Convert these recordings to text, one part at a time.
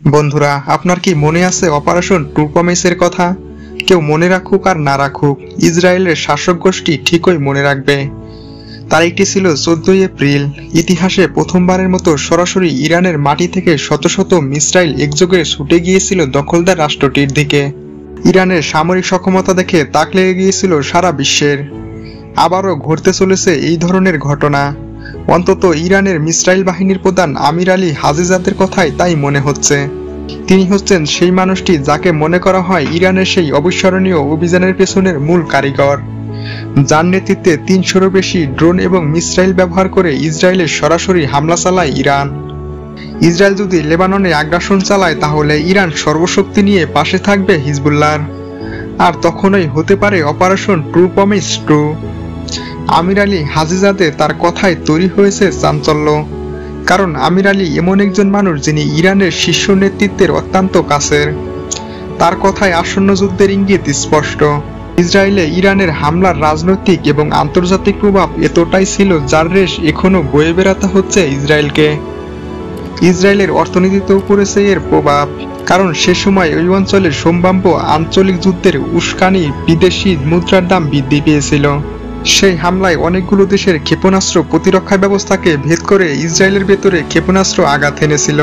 বন্ধুরা, আপনার কি মনে আছে অপারেশন ট্রু প্রমিসের কথা? কেউ মনে রাখুক আর না রাখুক, ইসরায়েলের শাসক গোষ্ঠী ঠিকই মনে রাখবে। তারিখটি ছিল 14 এপ্রিল। ইতিহাসে প্রথমবারের মতো সরাসরি ইরানের মাটি থেকে শত শত মিসাইল একযোগে ছুটে গিয়েছিল দখলদার রাষ্ট্রটির দিকে। ইরানের সামরিক সক্ষমতা দেখে তাক লেগে গিয়েছিল সারা বিশ্বের। আবারও ঘটতে চলেছে এই ধরনের ঘটনা। অন্তত ইরানের মিসাইল বাহিনীর প্রধান আমির আলী হাজিজাদের কথাই তাই মনে হচ্ছে। তিনি হচ্ছেন সেই মানুষটি যাকে মনে করা হয় ইরানের সেই অবিস্মরণীয় অভিযানের পেছনের মূল কারিগর, যার নেতৃত্বে 300-এরও বেশি ড্রোন এবং মিসাইল ব্যবহার করে ইসরায়েলে সরাসরি হামলা চালায় ইরান। ইসরায়েল যদি লেবাননে আগ্রাসন চালায় তাহলে ইরান সর্বশক্তি নিয়ে পাশে থাকবে হিজবুল্লাহর। আর তখনই হতে পারে অপারেশন ট্রু প্রমিস ট্রু। আমির আলী হাজিজাদে তার কথায় তৈরি হয়েছে চাঞ্চল্য, কারণ আমির আলী এমন একজন মানুষ যিনি ইরানের শীর্ষ নেতৃত্বের অত্যন্ত কাছের। তার কথায় আসন্ন যুদ্ধের ইঙ্গিত স্পষ্ট। ইসরায়েলে ইরানের হামলার রাজনৈতিক এবং আন্তর্জাতিক প্রভাব এতটাই ছিল যার রেশ এখনো বয়ে বেড়াতে হচ্ছে ইসরায়েলকে। ইসরায়েলের অর্থনীতিতেও পড়েছে এর প্রভাব, কারণ সে সময় ওই অঞ্চলের সম্ভাব্য আঞ্চলিক যুদ্ধের উস্কানি বিদেশি মুদ্রার দাম বৃদ্ধি পেয়েছিল। সেই হামলায় অনেকগুলো দেশের ক্ষেপণাস্ত্র প্রতিরক্ষা ব্যবস্থাকে ভেদ করে ইসরায়েলের ভেতরে ক্ষেপণাস্ত্র আঘাত এনেছিল।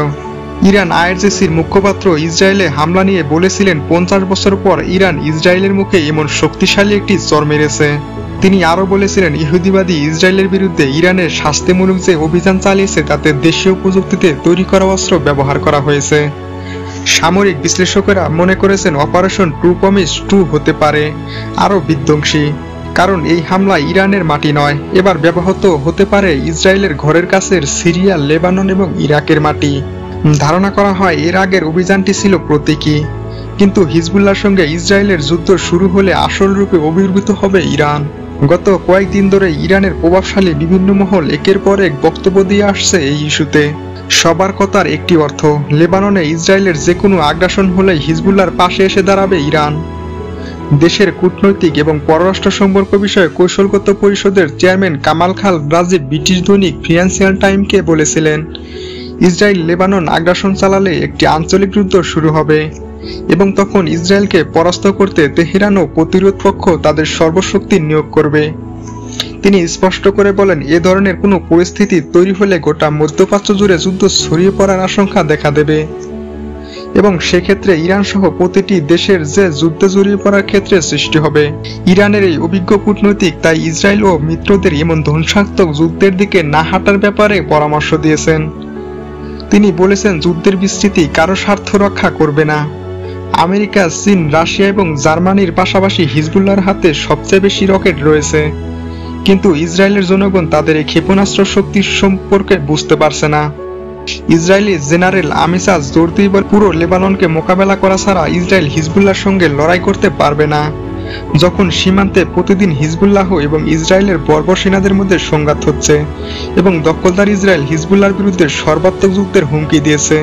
ইরান আইআরজিসির মুখপাত্র ইসরায়েলে হামলা নিয়ে বলেছিলেন 50 বছর পর ইরান ইসরায়েলের মুখে এমন শক্তিশালী একটি চর মেরেছে। তিনি আরও বলেছিলেন, ইহুদিবাদী ইসরায়েলের বিরুদ্ধে ইরানের শাস্তিমূলক যে অভিযান চালিয়েছে তাতে দেশীয় প্রযুক্তিতে তৈরি করা অস্ত্র ব্যবহার করা হয়েছে। সামরিক বিশ্লেষকেরা মনে করেছেন অপারেশন ট্রু প্রমিস ট্রু হতে পারে আরও বিধ্বংসী, কারণ এই হামলা ইরানের মাটি নয়, এবার ব্যবহৃত হতে পারে ইসরায়েলের ঘরের কাছের সিরিয়া, লেবানন এবং ইরাকের মাটি। ধারণা করা হয় এর আগের অভিযানটি ছিল প্রতীকী, কিন্তু হিজবুল্লাহর সঙ্গে ইসরায়েলের যুদ্ধ শুরু হলে আসল রূপে আবির্ভূত হবে ইরান। গত কয়েকদিন ধরে ইরানের প্রভাবশালী বিভিন্ন মহল একের পর এক বক্তব্য দিয়ে আসছে এই ইস্যুতে। সবার কথার একটি অর্থ, লেবাননে ইসরায়েলের যে কোনো আগ্রাসন হলেই হিজবুল্লাহর পাশে এসে দাঁড়াবে ইরান। দেশের কূটনৈতিক এবং পররাষ্ট্র সম্পর্ক বিষয়ে কৌশলগত পরিষদের চেয়ারম্যান কামাল খাল রাজীব ব্রিটিশ দৈনিক ফিনান্সিয়াল টাইমকে বলেছিলেন, ইসরায়েল লেবানন আগ্রাসন চালালে একটি আঞ্চলিক যুদ্ধ শুরু হবে এবং তখন ইসরায়েলকে পরাস্ত করতে তেহরান ও প্রতিরোধ পক্ষ তাদের সর্বশক্তি নিয়োগ করবে। তিনি স্পষ্ট করে বলেন, এ ধরনের কোনো পরিস্থিতি তৈরি হলে গোটা মধ্যপ্রাচ্য জুড়ে যুদ্ধ ছড়িয়ে পড়ার আশঙ্কা দেখা দেবে এবং সেক্ষেত্রে ইরান সহ প্রতিটি দেশের যে যুদ্ধে জড়িয়ে পড়ার ক্ষেত্রে সৃষ্টি হবে। ইরানের এই অভিজ্ঞ কূটনৈতিক তাই ইসরায়েল ও মিত্রদের এমন ধ্বংসাত্মক যুদ্ধের দিকে না হাঁটার ব্যাপারে পরামর্শ দিয়েছেন। তিনি বলেছেন, যুদ্ধের বিস্তৃতি কারো স্বার্থ রক্ষা করবে না। আমেরিকা, চীন, রাশিয়া এবং জার্মানির পাশাপাশি হিজবুল্লাহর হাতে সবচেয়ে বেশি রকেট রয়েছে, কিন্তু ইসরায়েলের জনগণ তাদের এই ক্ষেপণাস্ত্র শক্তির সম্পর্কে বুঝতে পারছে না। ইসরায়েলি জেনারেল আমিসাজ জোর দিয়ে বলেন, পুরো লেবাননকে মোকাবেলা করা ছাড়া ইসরায়েল হিজবুল্লাহর সঙ্গে লড়াই করতে পারবে না। যখন সীমান্তে প্রতিদিন হিজবুল্লাহ এবং ইসরায়েলের বর্বর সেনাদের মধ্যে সংঘাত হচ্ছে এবং দখলদার ইসরায়েল হিজবুল্লাহর বিরুদ্ধে সর্বাত্মক যুদ্ধের হুমকি দিয়েছে,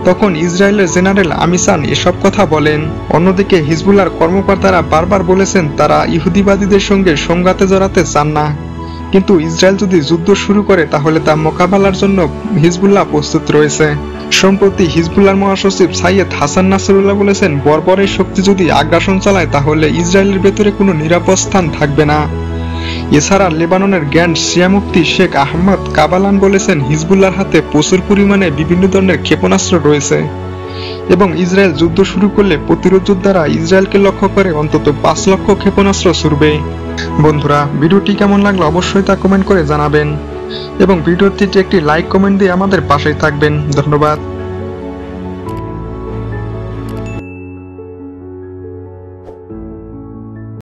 তখন ইসরায়েলের জেনারেল আমিসান এসব কথা বলেন। অন্যদিকে হিজবুল্লাহর কর্মকর্তারা বারবার বলেছেন তারা ইহুদিবাদীদের সঙ্গে সংঘাতে জড়াতে চান না, কিন্তু ইসরায়েল যদি যুদ্ধ শুরু করে তাহলে তা মোকাবেলার জন্য হিজবুল্লাহ প্রস্তুত রয়েছে। সম্প্রতি হিজবুল্লাহর মহাসচিব সাইয়েদ হাসান নাসরুল্লাহ বলেছেন, বর্বরের শক্তি যদি আগ্রাসন চালায় তাহলে ইসরায়েলের ভেতরে কোনো নিরাপদ স্থান থাকবে না। এছাড়া লেবাননের গ্র্যান্ড শিয়া মুফতি শেখ আহমদ কাবালান বলেছেন, হিজবুল্লাহর হাতে প্রচুর পরিমাণে বিভিন্ন ধরনের ক্ষেপণাস্ত্র রয়েছে এবং ইসরায়েল যুদ্ধ শুরু করলে প্রতিরোধ যোদ্ধারা ইসরায়েলকে লক্ষ্য করে অন্তত 5 লক্ষ ক্ষেপণাস্ত্র ছুড়বে। বন্ধুরা, ভিডিওটি কেমন লাগলো অবশ্যই তা কমেন্ট করে জানাবেন এবং ভিডিওটিতে একটি লাইক কমেন্ট দিয়ে আমাদের পাশেই থাকবেন। ধন্যবাদ।